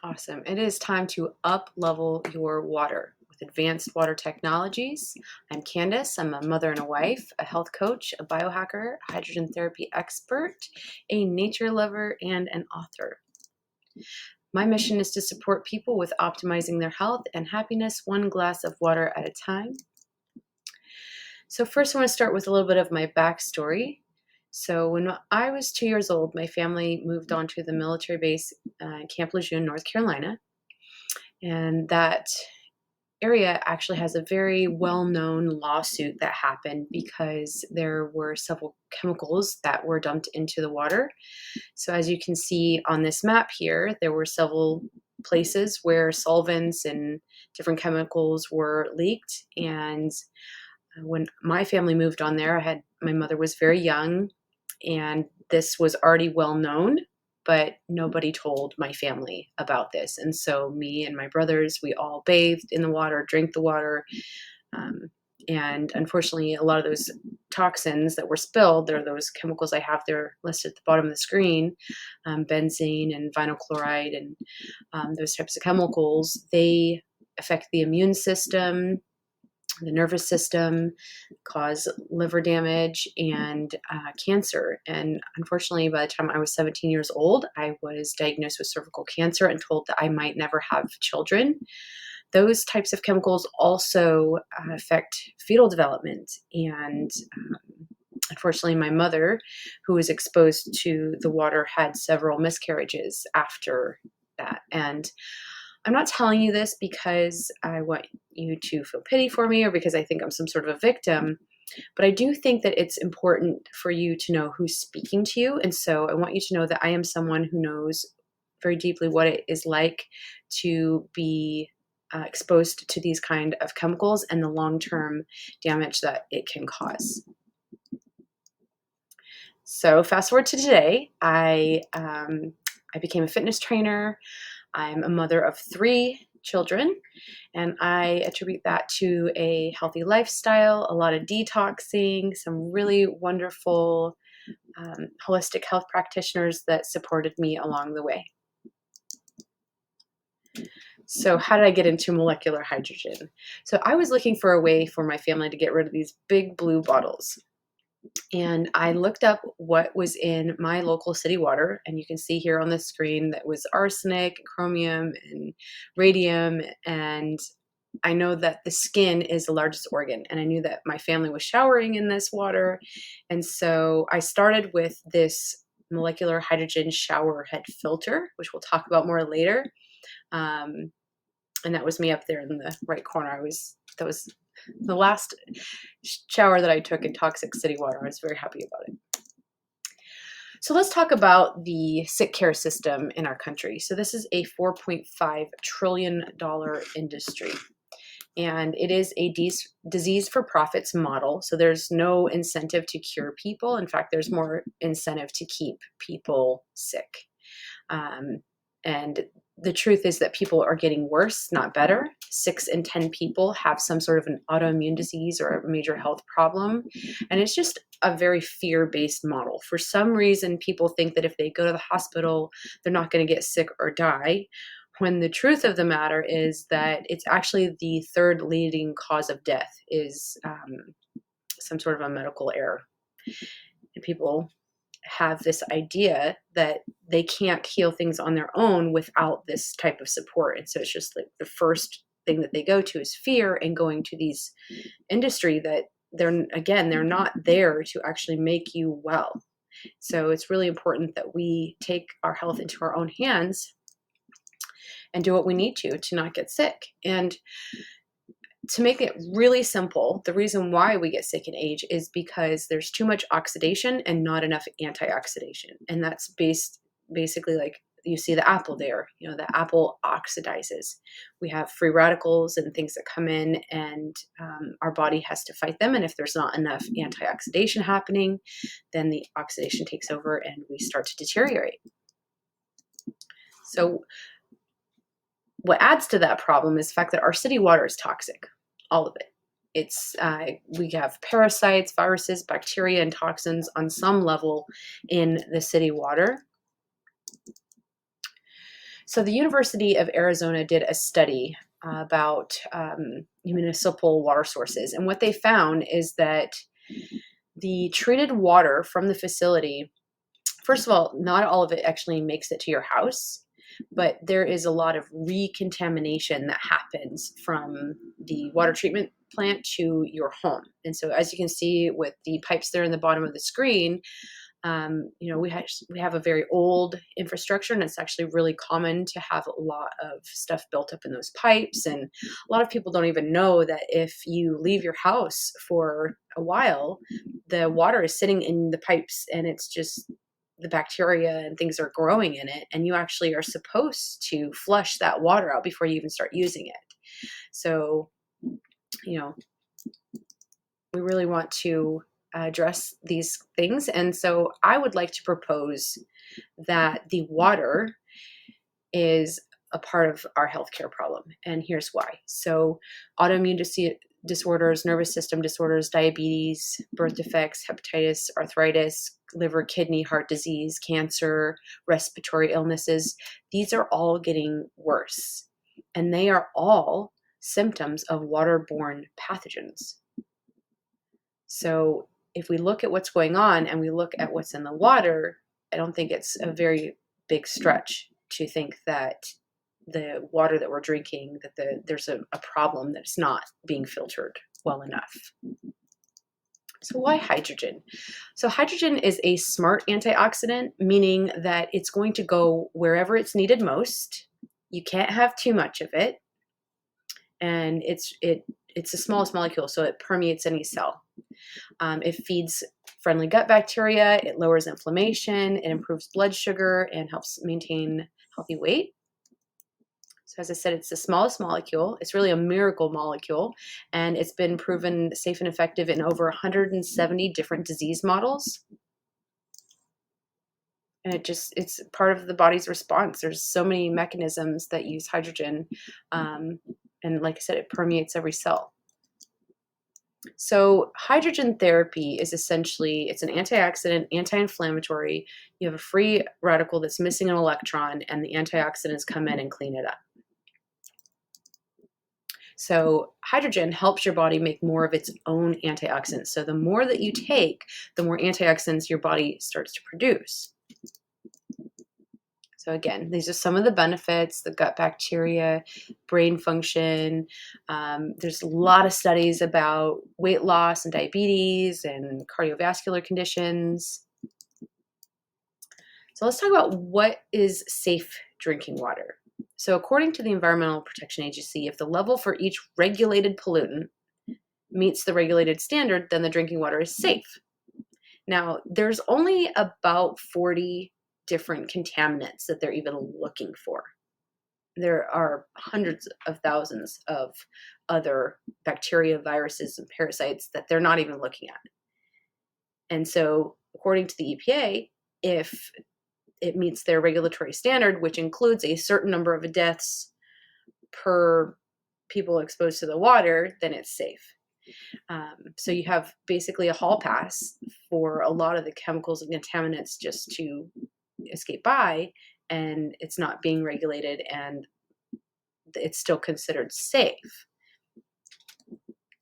Awesome. It is time to up level your water with advanced water technologies. I'm Candace. I'm a mother and a wife, a health coach, a biohacker, hydrogen therapy expert, a nature lover, and an author. My mission is to support people with optimizing their health and happiness one glass of water at a time. So first I want to start with a little bit of my backstory. So when I was 2 years old, my family moved on to the military base Camp Lejeune, North Carolina. And that area actually has a very well-known lawsuit that happened because there were several chemicals that were dumped into the water. So as you can see on this map here, there were several places where solvents and different chemicals were leaked. And when my family moved on there, my mother was very young, and this was already well known, but nobody told my family about this. And so me and my brothers, we all bathed in the water, drank the water. And unfortunately, a lot of those toxins that were spilled, there are those chemicals I have there listed at the bottom of the screen, benzene and vinyl chloride and those types of chemicals, they affect the immune system, the nervous system, cause liver damage and cancer. And unfortunately, by the time I was 17 years old, I was diagnosed with cervical cancer and told that I might never have children. Those types of chemicals also affect fetal development. And unfortunately, my mother, who was exposed to the water, had several miscarriages after that. And I'm not telling you this because I want you to feel pity for me or because I think I'm some sort of a victim, but I do think that it's important for you to know who's speaking to you. And so I want you to know that I am someone who knows very deeply what it is like to be exposed to these kind of chemicals and the long-term damage that it can cause. So fast forward to today, I became a fitness trainer. I'm a mother of 3 children, and I attribute that to a healthy lifestyle, a lot of detoxing, some really wonderful holistic health practitioners that supported me along the way. So how did I get into molecular hydrogen? So I was looking for a way for my family to get rid of these big blue bottles. And I looked up what was in my local city water, and you can see here on the screen that was arsenic, chromium, and radium. And I know that the skin is the largest organ, and I knew that my family was showering in this water. And so I started with this molecular hydrogen shower head filter, which we'll talk about more later. And that was me up there in the right corner. That was the last shower that I took in toxic city water. I was very happy about it. So let's talk about the sick care system in our country. So this is a $4.5 trillion industry, and it is a disease for profits model. So there's no incentive to cure people. In fact, there's more incentive to keep people sick. And the truth is that people are getting worse, not better. 6 in 10 people have some sort of an autoimmune disease or a major health problem. And it's just a very fear-based model. For some reason, people think that if they go to the hospital, they're not going to get sick or die, when the truth of the matter is that it's actually the third leading cause of death is some sort of a medical error. And people have this idea that they can't heal things on their own without this type of support. And so it's just like the first thing that they go to is fear and going to these industry that they're not there to actually make you well. So it's really important that we take our health into our own hands and do what we need to not get sick. And to make it really simple, the reason why we get sick in age is because there's too much oxidation and not enough antioxidation. And that's basically like you see the apple there. You know, the apple oxidizes. We have free radicals and things that come in, and our body has to fight them. And if there's not enough antioxidation happening, then the oxidation takes over and we start to deteriorate. So what adds to that problem is the fact that our city water is toxic. All of it. We have parasites, viruses, bacteria, and toxins on some level in the city water. So the University of Arizona did a study about municipal water sources. And what they found is that the treated water from the facility, first of all, not all of it actually makes it to your house, but there is a lot of recontamination that happens from the water treatment plant to your home. And so, as you can see with the pipes there in the bottom of the screen, we have a very old infrastructure, and it's actually really common to have a lot of stuff built up in those pipes. And a lot of people don't even know that if you leave your house for a while, the water is sitting in the pipes, and it's just the bacteria and things are growing in it, and you actually are supposed to flush that water out before you even start using it. So, you know, we really want to address these things. And so I would like to propose that the water is a part of our healthcare problem. And here's why. So autoimmune disorders, nervous system disorders, diabetes, birth defects, hepatitis, arthritis, liver, kidney, heart disease, cancer, respiratory illnesses, these are all getting worse. And they are all symptoms of waterborne pathogens. So if we look at what's going on and we look at what's in the water, I don't think it's a very big stretch to think that the water that we're drinking, that there's a problem that's not being filtered well enough. So why hydrogen? So hydrogen is a smart antioxidant, meaning that it's going to go wherever it's needed most. You can't have too much of it. And it's the smallest molecule, so it permeates any cell. It feeds friendly gut bacteria, it lowers inflammation, it improves blood sugar, and helps maintain healthy weight. So as I said, it's the smallest molecule. It's really a miracle molecule, and it's been proven safe and effective in over 170 different disease models. And it's part of the body's response. There's so many mechanisms that use hydrogen, and like I said, it permeates every cell. So hydrogen therapy is essentially, it's an antioxidant, anti-inflammatory. You have a free radical that's missing an electron, and the antioxidants come in and clean it up. So hydrogen helps your body make more of its own antioxidants. So the more that you take, the more antioxidants your body starts to produce. So again, these are some of the benefits: the gut bacteria, brain function. There's a lot of studies about weight loss and diabetes and cardiovascular conditions. So let's talk about what is safe drinking water. So according to the Environmental Protection Agency, if the level for each regulated pollutant meets the regulated standard, then the drinking water is safe. Now, there's only about 40 different contaminants that they're even looking for. There are hundreds of thousands of other bacteria, viruses, and parasites that they're not even looking at. And so, according to the EPA, if it meets their regulatory standard, which includes a certain number of deaths per people exposed to the water, then it's safe. So you have basically a hall pass for a lot of the chemicals and contaminants just to escape by, and it's not being regulated, and it's still considered safe.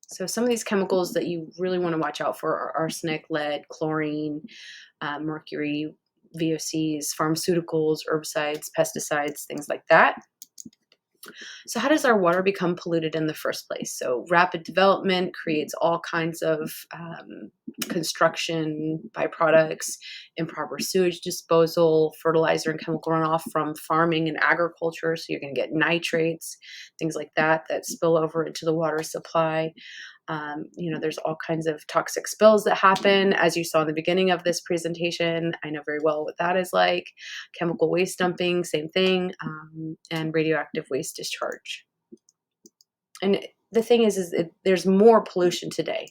So some of these chemicals that you really want to watch out for are arsenic, lead, chlorine, mercury, VOCs, pharmaceuticals, herbicides, pesticides, things like that. So how does our water become polluted in the first place? So rapid development creates all kinds of construction byproducts, improper sewage disposal, fertilizer and chemical runoff from farming and agriculture. So you're going to get nitrates, things like that spill over into the water supply. There's all kinds of toxic spills that happen, as you saw in the beginning of this presentation. I know very well what that is like. Chemical waste dumping, same thing, and radioactive waste discharge. And the thing is there's more pollution today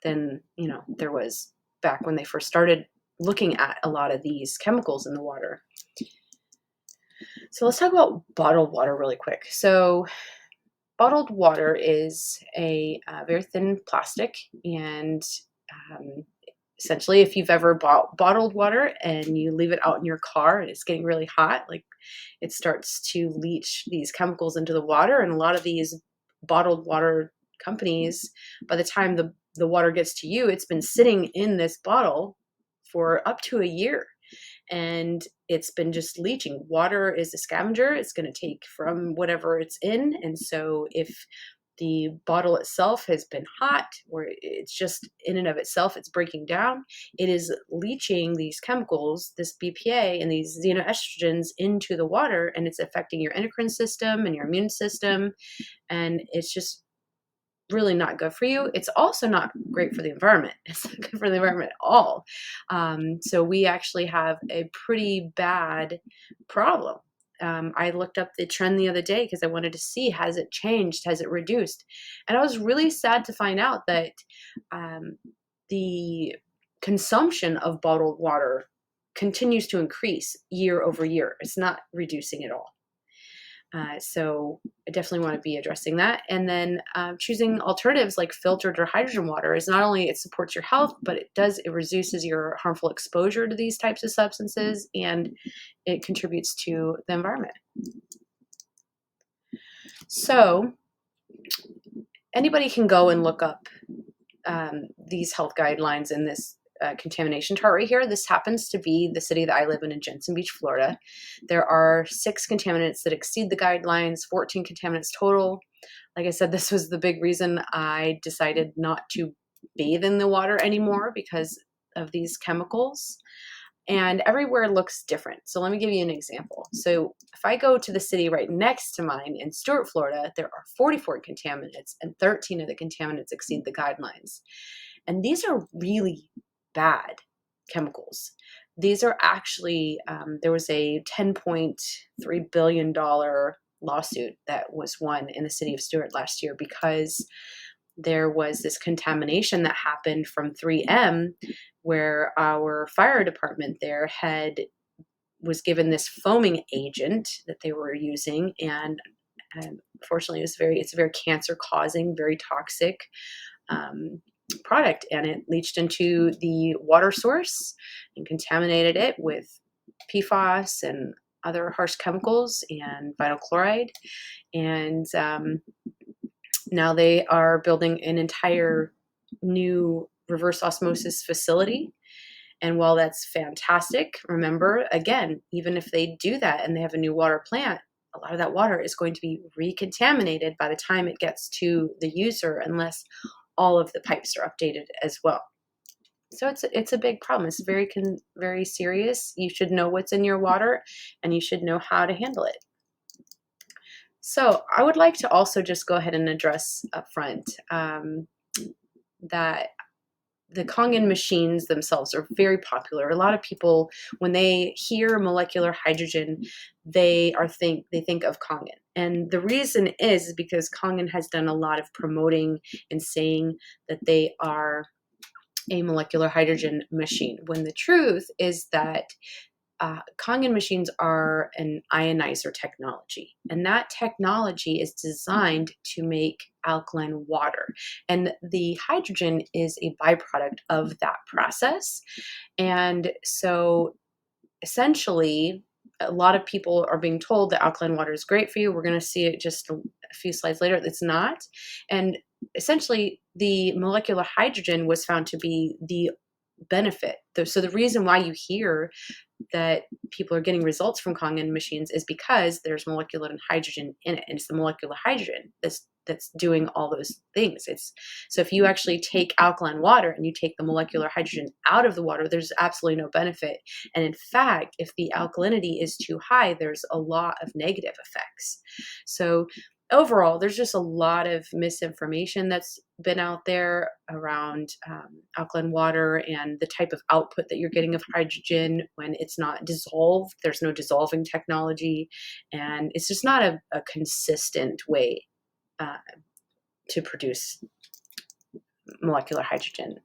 than there was back when they first started looking at a lot of these chemicals in the water. So let's talk about bottled water really quick. So bottled water is a very thin plastic, and essentially if you've ever bought bottled water and you leave it out in your car and it's getting really hot, like it starts to leach these chemicals into the water. And a lot of these bottled water companies, by the time the water gets to you, it's been sitting in this bottle for up to a year. And it's been just leaching. Water is a scavenger. It's going to take from whatever it's in. And so if the bottle itself has been hot, or it's just in and of itself, it's breaking down, it is leaching these chemicals, this BPA and these xenoestrogens into the water, and it's affecting your endocrine system and your immune system. And it's just really not good for you. It's also not great for the environment. It's not good for the environment at all. So we actually have a pretty bad problem. I looked up the trend the other day because I wanted to see, has it changed? Has it reduced? And I was really sad to find out that the consumption of bottled water continues to increase year over year. It's not reducing at all. So I definitely want to be addressing that. And then choosing alternatives like filtered or hydrogen water is not only it supports your health, but it reduces your harmful exposure to these types of substances, and it contributes to the environment. So anybody can go and look up these health guidelines in this contamination chart right here. This happens to be the city that I live in Jensen Beach, Florida. There are 6 contaminants that exceed the guidelines, 14 contaminants total. Like I said, this was the big reason I decided not to bathe in the water anymore, because of these chemicals. And everywhere looks different. So let me give you an example. So if I go to the city right next to mine in Stuart, Florida, there are 44 contaminants, and 13 of the contaminants exceed the guidelines. And these are really bad chemicals. These are actually, there was a $10.3 billion lawsuit that was won in the city of Stuart last year because there was this contamination that happened from 3M, where our fire department there was given this foaming agent that they were using, and unfortunately it's a very cancer causing, very toxic product, and it leached into the water source and contaminated it with PFAS and other harsh chemicals and vinyl chloride. And now they are building an entire new reverse osmosis facility. And while that's fantastic, remember, again, even if they do that and they have a new water plant, a lot of that water is going to be recontaminated by the time it gets to the user, unless all of the pipes are updated as well. So it's a big problem. It's very serious. You should know what's in your water, and you should know how to handle it. So I would like to also just go ahead and address up front that the Kangen machines themselves are very popular. A lot of people, when they hear molecular hydrogen, they think of Kangen. And the reason is because Kangen has done a lot of promoting and saying that they are a molecular hydrogen machine, when the truth is that Kangen machines are an ionizer technology, and that technology is designed to make alkaline water, and the hydrogen is a byproduct of that process. And so essentially, a lot of people are being told that alkaline water is great for you. We're going to see it just a few slides later. It's not. And essentially, the molecular hydrogen was found to be the benefit. So the reason why you hear that people are getting results from Kangen machines is because there's molecular hydrogen in it, and it's the molecular hydrogen that's doing all those things. So if you actually take alkaline water and you take the molecular hydrogen out of the water, there's absolutely no benefit. And in fact, if the alkalinity is too high, there's a lot of negative effects. So overall, there's just a lot of misinformation that's been out there around alkaline water and the type of output that you're getting of hydrogen when it's not dissolved. There's no dissolving technology, and it's just not a consistent way to produce molecular hydrogen.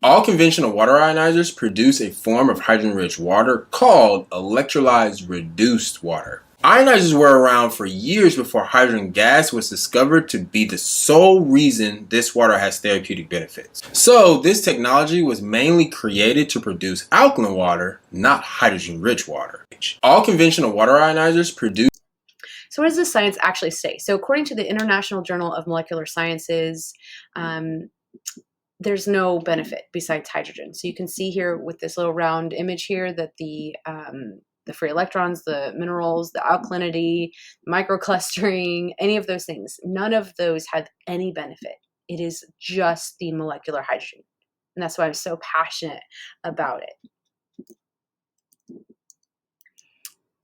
All conventional water ionizers produce a form of hydrogen-rich water called electrolyzed reduced water. Ionizers were around for years before hydrogen gas was discovered to be the sole reason this water has therapeutic benefits. So, this technology was mainly created to produce alkaline water, not hydrogen-rich water. All conventional water ionizers produce. So what does the science actually say? So according to the International Journal of Molecular Sciences, there's no benefit besides hydrogen. So you can see here with this little round image here that the free electrons, the minerals, the alkalinity, microclustering, any of those things, none of those have any benefit. It is just the molecular hydrogen. And that's why I'm so passionate about it.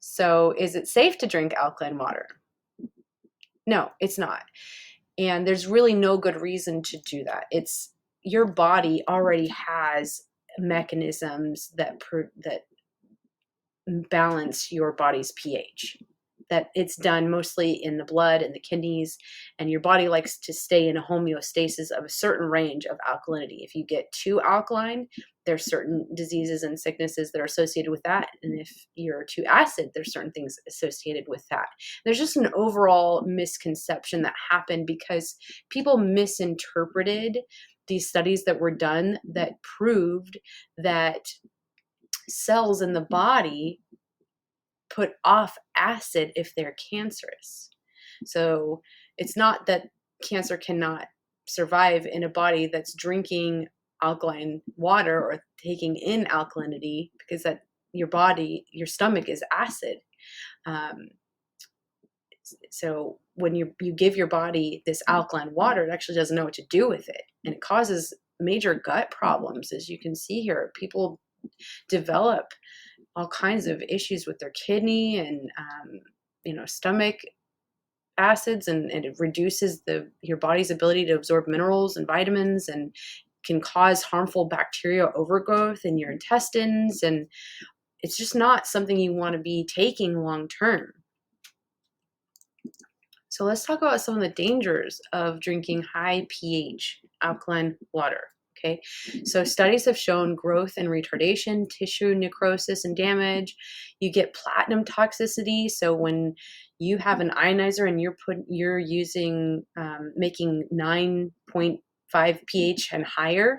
So is it safe to drink alkaline water? No, it's not. And there's really no good reason to do that. It's your body already has mechanisms that balance your body's pH. That it's done mostly in the blood and the kidneys, and your body likes to stay in a homeostasis of a certain range of alkalinity. If you get too alkaline, there's certain diseases and sicknesses that are associated with that. And if you're too acid, there's certain things associated with that. There's just an overall misconception that happened because people misinterpreted these studies that were done that proved that cells in the body put off acid if they're cancerous. So it's not that cancer cannot survive in a body that's drinking alkaline water or taking in alkalinity, because that your body, your stomach is acid. Um, so when you give your body this alkaline water, it actually doesn't know what to do with it, and it causes major gut problems. As you can see here, people develop all kinds of issues with their kidney and stomach acids, and it reduces your body's ability to absorb minerals and vitamins, and can cause harmful bacterial overgrowth in your intestines, and it's just not something you want to be taking long term. So let's talk about some of the dangers of drinking high pH alkaline water. Okay, so studies have shown growth and retardation, tissue necrosis and damage. You get platinum toxicity. So when you have an ionizer and you're using making 9.5 pH and higher,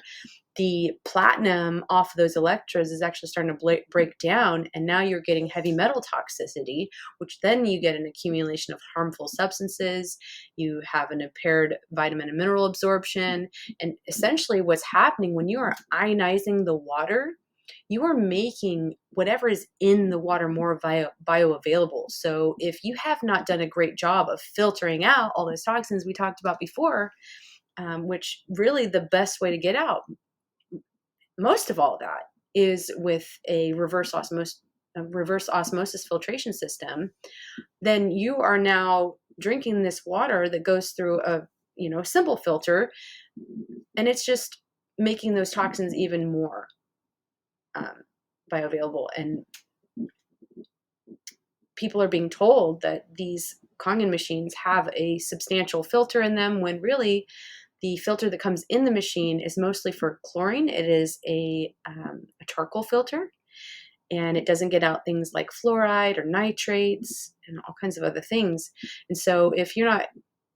the platinum off those electrodes is actually starting to break down, and now you're getting heavy metal toxicity, which then you get an accumulation of harmful substances. You have an impaired vitamin and mineral absorption, and essentially what's happening when you are ionizing the water, you are making whatever is in the water more bioavailable. So if you have not done a great job of filtering out all those toxins we talked about before, which really the best way to get out most of all that is with a reverse osmosis filtration system, then you are now drinking this water that goes through a simple filter, and it's just making those toxins even more bioavailable. And people are being told that these Kangen machines have a substantial filter in them, when really the filter that comes in the machine is mostly for chlorine. It is a charcoal filter, and it doesn't get out things like fluoride or nitrates and all kinds of other things. And so if you're not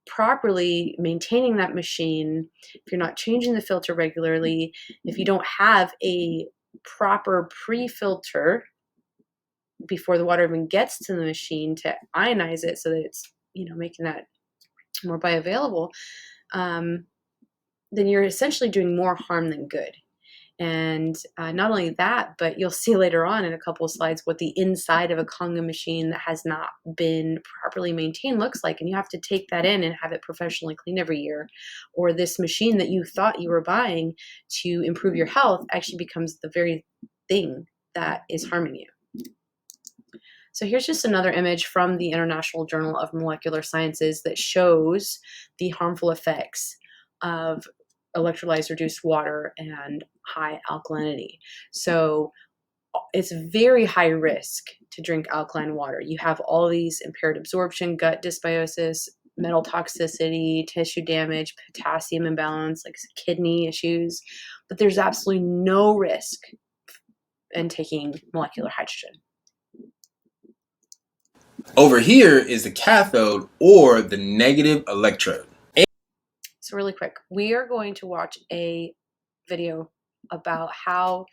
properly maintaining that machine, if you're not changing the filter regularly, if you don't have a proper pre-filter before the water even gets to the machine to ionize it so that it's making that more bioavailable, then you're essentially doing more harm than good. And not only that, but you'll see later on in a couple of slides what the inside of a Kangen machine that has not been properly maintained looks like. And you have to take that in and have it professionally cleaned every year. Or this machine that you thought you were buying to improve your health actually becomes the very thing that is harming you. So here's just another image from the International Journal of Molecular Sciences that shows the harmful effects of electrolyzed reduced water and high alkalinity. So it's very high risk to drink alkaline water. You have all these impaired absorption, gut dysbiosis, metal toxicity, tissue damage, potassium imbalance, like kidney issues, but there's absolutely no risk in taking molecular hydrogen. Over here is the cathode or the negative electrode. So really quick, we are going to watch a video about how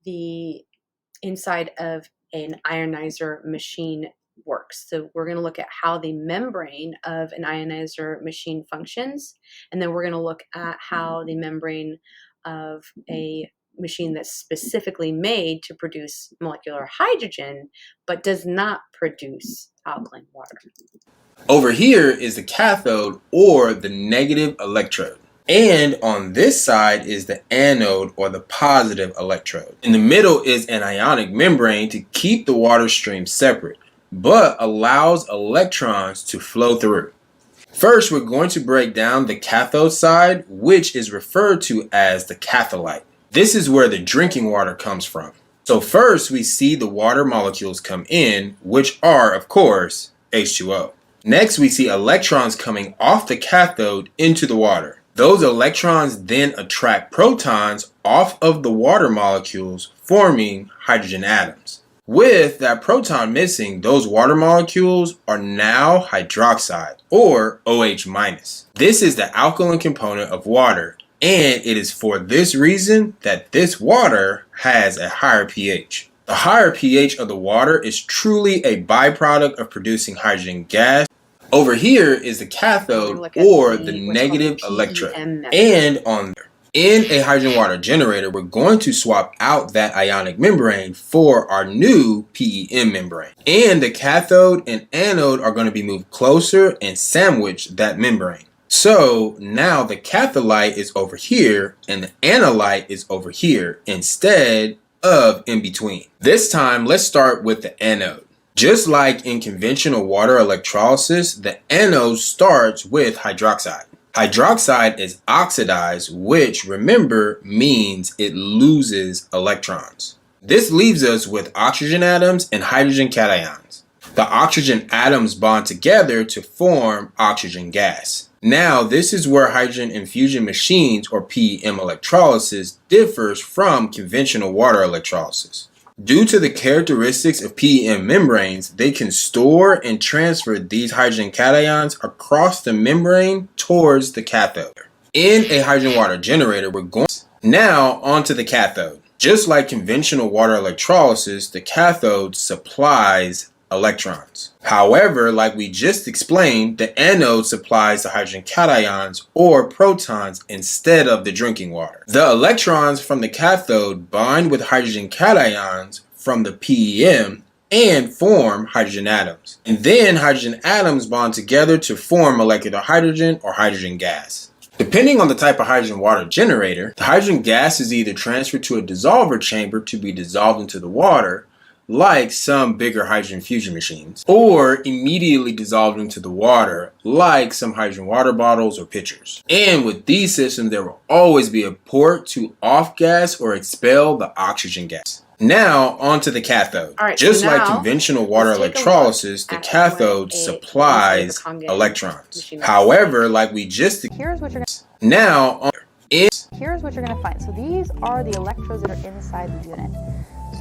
the inside of an ionizer machine works. So we're going to look at how the membrane of an ionizer machine functions, and then we're going to look at how the membrane of a machine that's specifically made to produce molecular hydrogen but does not produce alkaline water. Over here is the cathode or the negative electrode. And on this side is the anode or the positive electrode. In the middle is an ionic membrane to keep the water stream separate, but allows electrons to flow through. First, we're going to break down the cathode side, which is referred to as the catholyte. This is where the drinking water comes from. So first, we see the water molecules come in, which are, of course, H2O. Next, we see electrons coming off the cathode into the water. Those electrons then attract protons off of the water molecules, forming hydrogen atoms. With that proton missing, those water molecules are now hydroxide, or OH-. This is the alkaline component of water, and it is for this reason that this water has a higher pH. The higher pH of the water is truly a byproduct of producing hydrogen gas. Over here is the cathode or the negative electrode. And in a hydrogen water generator, we're going to swap out that ionic membrane for our new PEM membrane. And the cathode and anode are going to be moved closer and sandwich that membrane. So now the catholyte is over here and the anolyte is over here instead of in between. This time, let's start with the anode. Just like in conventional water electrolysis, the anode starts with hydroxide. Hydroxide is oxidized, which, remember, means it loses electrons. This leaves us with oxygen atoms and hydrogen cations. The oxygen atoms bond together to form oxygen gas. Now, this is where hydrogen infusion machines or PEM electrolysis differs from conventional water electrolysis. Due to the characteristics of PEM membranes, they can store and transfer these hydrogen cations across the membrane towards the cathode. In a hydrogen water generator, we're going now onto the cathode. Just like conventional water electrolysis, the cathode supplies electrons. However, like we just explained, the anode supplies the hydrogen cations or protons instead of the drinking water. The electrons from the cathode bind with hydrogen cations from the PEM and form hydrogen atoms. And then hydrogen atoms bond together to form molecular hydrogen or hydrogen gas. Depending on the type of hydrogen water generator, the hydrogen gas is either transferred to a dissolver chamber to be dissolved into the water, like some bigger hydrogen fusion machines, or immediately dissolved into the water, like some hydrogen water bottles or pitchers. And with these systems, there will always be a port to off-gas or expel the oxygen gas. Now, onto the cathode. Just like conventional water electrolysis, the cathode supplies electrons. However, like we just here's what you're going to find. So these are the electrodes that are inside the unit.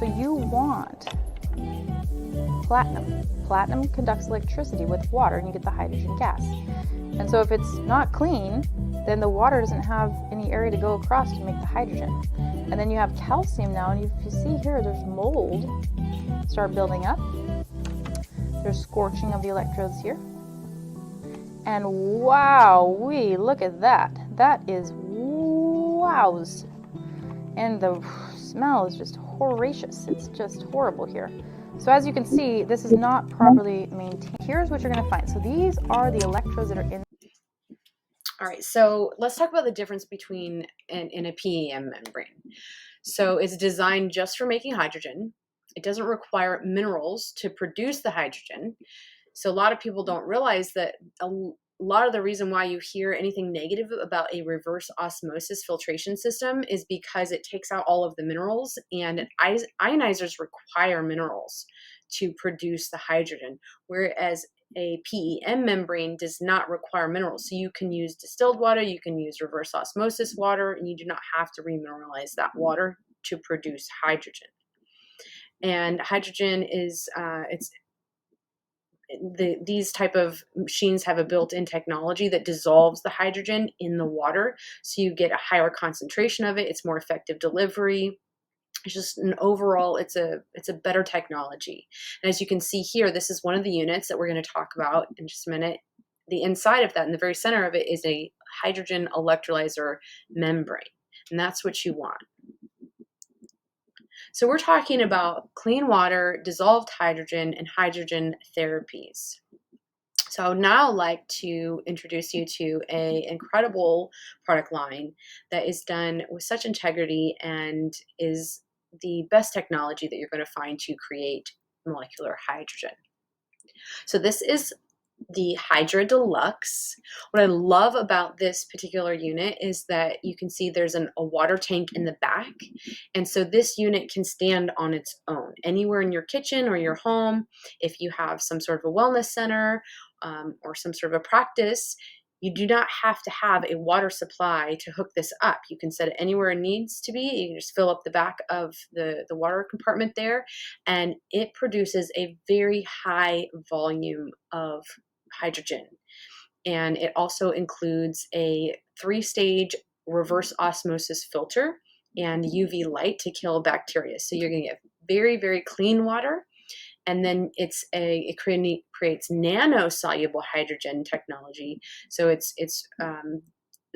So you want platinum. Platinum conducts electricity with water and you get the hydrogen gas. And so if it's not clean, then the water doesn't have any area to go across to make the hydrogen. And then you have calcium now, and if you see here, there's mold start building up. There's scorching of the electrodes here. And wow-wee, look at that. That is wows. And the smell is just horrendous. It's just horrible here. So as you can see, this is not properly maintained. Here's what you're going to find. So these are the electrodes that are in. All right, so let's talk about the difference between in a PEM membrane. So it's designed just for making hydrogen. It doesn't require minerals to produce the hydrogen. So a lot of people don't realize that a lot of the reason why you hear anything negative about a reverse osmosis filtration system is because it takes out all of the minerals, and ionizers require minerals to produce the hydrogen, whereas a PEM membrane does not require minerals. So you can use distilled water, you can use reverse osmosis water, and you do not have to remineralize that water to produce hydrogen. And hydrogen is these type of machines have a built-in technology that dissolves the hydrogen in the water, so you get a higher concentration of it. It's more effective delivery. It's just an overall, it's a better technology. And as you can see here, this is one of the units that we're going to talk about in just a minute. The inside of that, in the very center of it, is a hydrogen electrolyzer membrane, and that's what you want. So we're talking about clean water, dissolved hydrogen, and hydrogen therapies. So I would now like to introduce you to an incredible product line that is done with such integrity and is the best technology that you're going to find to create molecular hydrogen. So this is the Hydra Deluxe. What I love about this particular unit is that you can see there's a water tank in the back. And so this unit can stand on its own anywhere in your kitchen or your home. If you have some sort of a wellness center or some sort of a practice, you do not have to have a water supply to hook this up. You can set it anywhere it needs to be. You can just fill up the back of the water compartment there, and it produces a very high volume of hydrogen. And it also includes a 3-stage reverse osmosis filter and UV light to kill bacteria. So you're going to get very, very clean water. And then it creates nano-soluble hydrogen technology. So it's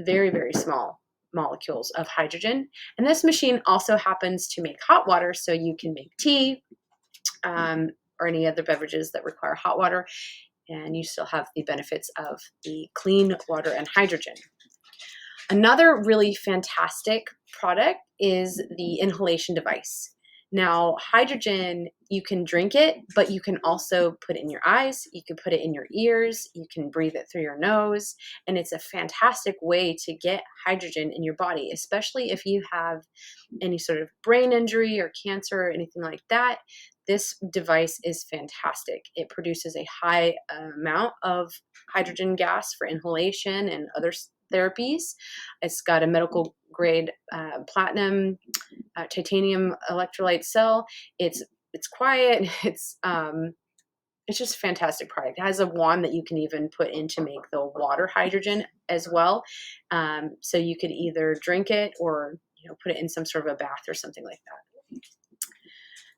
very, very small molecules of hydrogen. And this machine also happens to make hot water, so you can make tea or any other beverages that require hot water, and you still have the benefits of the clean water and hydrogen. Another really fantastic product is the inhalation device. Now, hydrogen, you can drink it, but you can also put it in your eyes, you can put it in your ears, you can breathe it through your nose, and it's a fantastic way to get hydrogen in your body, especially if you have any sort of brain injury or cancer or anything like that. This device is fantastic. It produces a high amount of hydrogen gas for inhalation and other therapies. It's got a medical grade platinum titanium electrolyte cell. It's quiet. It's just a fantastic product. It has a wand that you can even put in to make the water hydrogen as well. So you could either drink it or put it in some sort of a bath or something like that.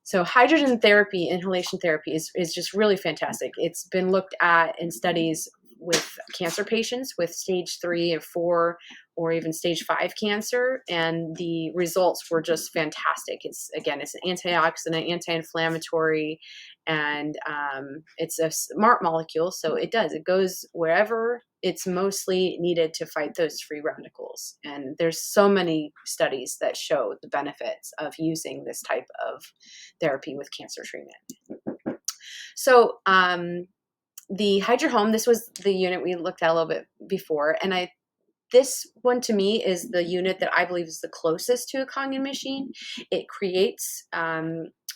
So hydrogen therapy, inhalation therapy is just really fantastic. It's been looked at in studies with cancer patients with stage 3 or 4 or even stage 5 cancer, and the results were just fantastic. It's an antioxidant, anti-inflammatory, and it's a smart molecule, so it goes wherever it's mostly needed to fight those free radicals. And there's so many studies that show the benefits of using this type of therapy with cancer treatment. So the Hydra Home, this was the unit we looked at a little bit before, and this one to me is the unit that I believe is the closest to a Kangen machine. It creates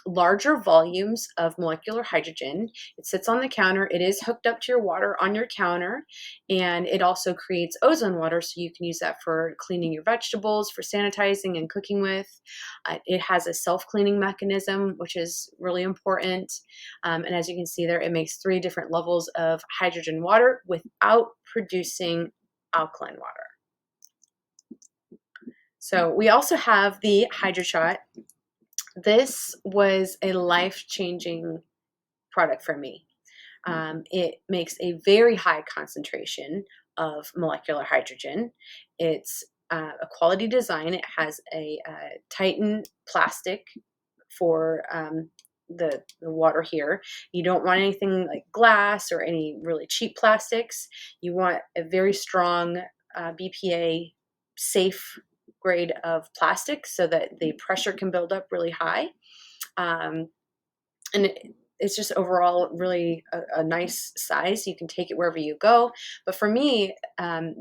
larger volumes of molecular hydrogen. It sits on the counter. It is hooked up to your water on your counter, and it also creates ozone water, so you can use that for cleaning your vegetables, for sanitizing and cooking with. It has a self-cleaning mechanism, which is really important. And as you can see there, it makes 3 different levels of hydrogen water without producing alkaline water. So we also have the HydroShot. This was a life-changing product for me. It makes a very high concentration of molecular hydrogen. It's a quality design. It has a Titan plastic for the water here. You don't want anything like glass or any really cheap plastics. You want a very strong BPA safe grade of plastic so that the pressure can build up really high. And it's just overall really a nice size. You can take it wherever you go. But for me,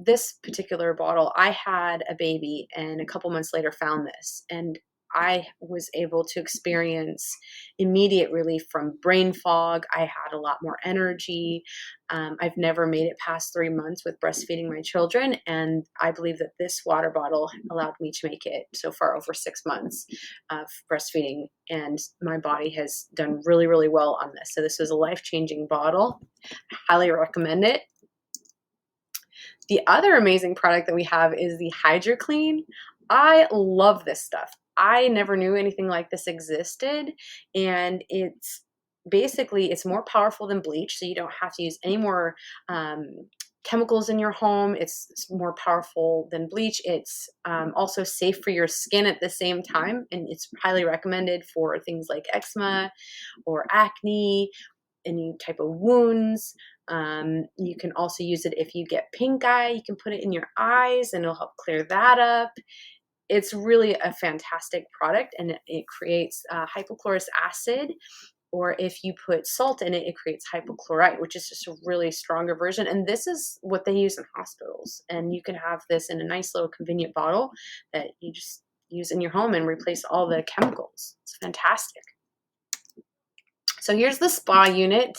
this particular bottle, I had a baby and a couple months later found this. And I was able to experience immediate relief from brain fog. I had a lot more energy. I've never made it past 3 months with breastfeeding my children, and I believe that this water bottle allowed me to make it so far over 6 months of breastfeeding, and my body has done really, really well on this. So this was a life-changing bottle. I highly recommend it. The other amazing product that we have is the Hydroclean. I love this stuff. I never knew anything like this existed, and it's more powerful than bleach, so you don't have to use any more chemicals in your home. It's more powerful than bleach. It's also safe for your skin at the same time, and it's highly recommended for things like eczema or acne, any type of wounds. You can also use it if you get pink eye. You can put it in your eyes and it'll help clear that up. It's really a fantastic product, and it creates hypochlorous acid, or if you put salt in it, it creates hypochlorite, which is just a really stronger version. And this is what they use in hospitals. And you can have this in a nice little convenient bottle that you just use in your home and replace all the chemicals. It's fantastic. So here's the spa unit.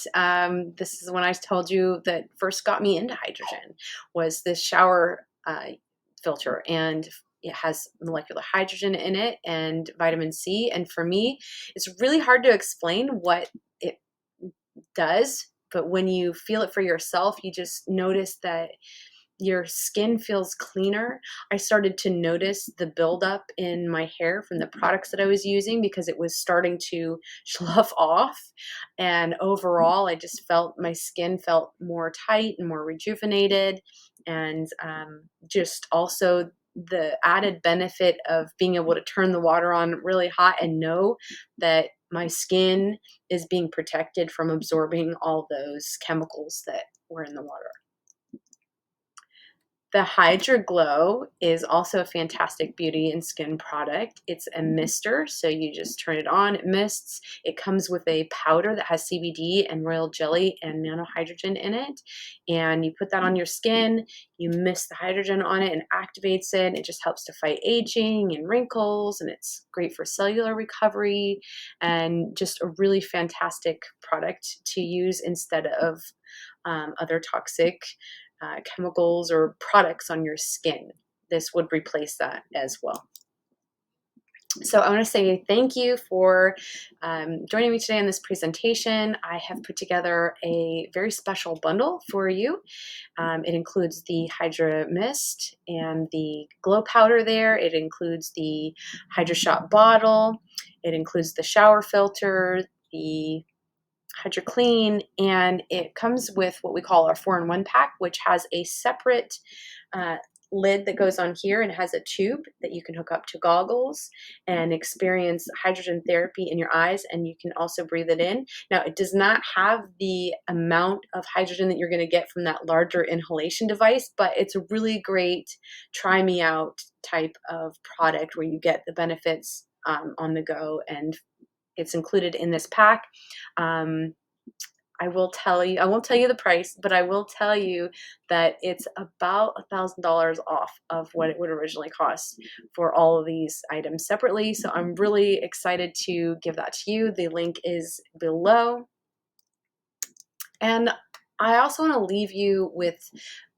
This is when I told you that first got me into hydrogen, was this shower filter, and it has molecular hydrogen in it and vitamin C. And for me, it's really hard to explain what it does, but when you feel it for yourself, you just notice that your skin feels cleaner. I started to notice the buildup in my hair from the products that I was using because it was starting to slough off. And overall, I just felt my skin felt more tight and more rejuvenated. And just also the added benefit of being able to turn the water on really hot and know that my skin is being protected from absorbing all those chemicals that were in the water. The Hydra Glow is also a fantastic beauty and skin product. It's a mister, so you just turn it on, it mists. It comes with a powder that has CBD and royal jelly and nanohydrogen in it. And you put that on your skin, you mist the hydrogen on it and activates it. It just helps to fight aging and wrinkles, and it's great for cellular recovery, and just a really fantastic product to use instead of other toxic chemicals or products on your skin. This would replace that as well. So I want to say thank you for joining me today in this presentation. I have put together a very special bundle for you. It includes the Hydra Mist and the Glow Powder there. It includes the Hydra Shot bottle. It includes the shower filter, the Hydroclean, and it comes with what we call our 4-in-1 pack, which has a separate lid that goes on here, and it has a tube that you can hook up to goggles and experience hydrogen therapy in your eyes, and you can also breathe it in. Now, it does not have the amount of hydrogen that you're going to get from that larger inhalation device, but it's a really great try me out type of product where you get the benefits on the go, and it's included in this pack. I won't tell you the price, but I will tell you that it's about $1,000 off of what it would originally cost for all of these items separately. So I'm really excited to give that to you. The link is below. And I also want to leave you with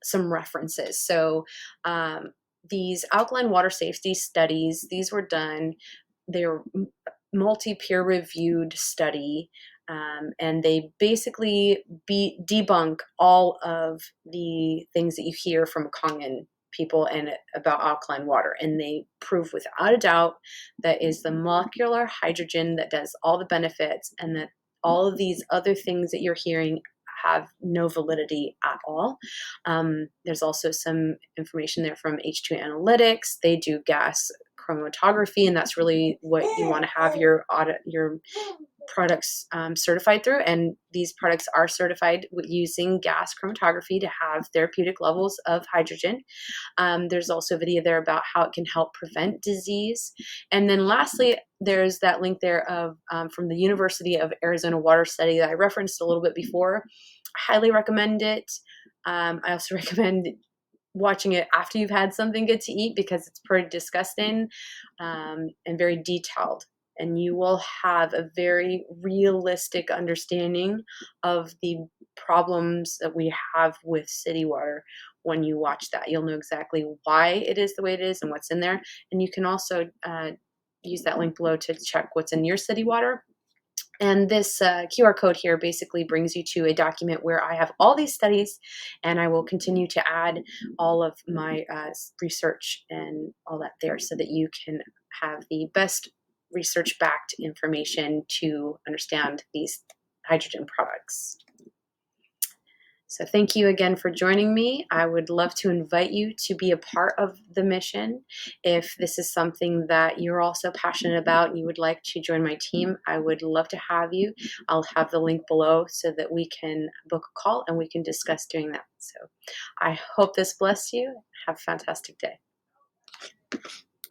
some references. So these alkaline water safety studies, these were done, they're multi-peer reviewed study, and they basically debunk all of the things that you hear from Kangen people and about alkaline water, and they prove without a doubt that is the molecular hydrogen that does all the benefits, and that all of these other things that you're hearing have no validity at all. There's also some information there from H2 Analytics. They do gas chromatography, and that's really what you want to have your products certified through. And these products are certified using gas chromatography to have therapeutic levels of hydrogen. There's also a video there about how it can help prevent disease. And then lastly, there's that link there of from the University of Arizona water study that I referenced a little bit before. I highly recommend it. I also recommend watching it after you've had something good to eat, because it's pretty disgusting, and very detailed. And you will have a very realistic understanding of the problems that we have with city water. When you watch that, you'll know exactly why it is the way it is and what's in there. And you can also use that link below to check what's in your city water. And this QR code here basically brings you to a document where I have all these studies, and I will continue to add all of my research and all that there, so that you can have the best research-backed information to understand these hydrogen products. So thank you again for joining me. I would love to invite you to be a part of the mission. If this is something that you're also passionate about and you would like to join my team, I would love to have you. I'll have the link below so that we can book a call and we can discuss doing that. So I hope this blessed you. Have a fantastic day.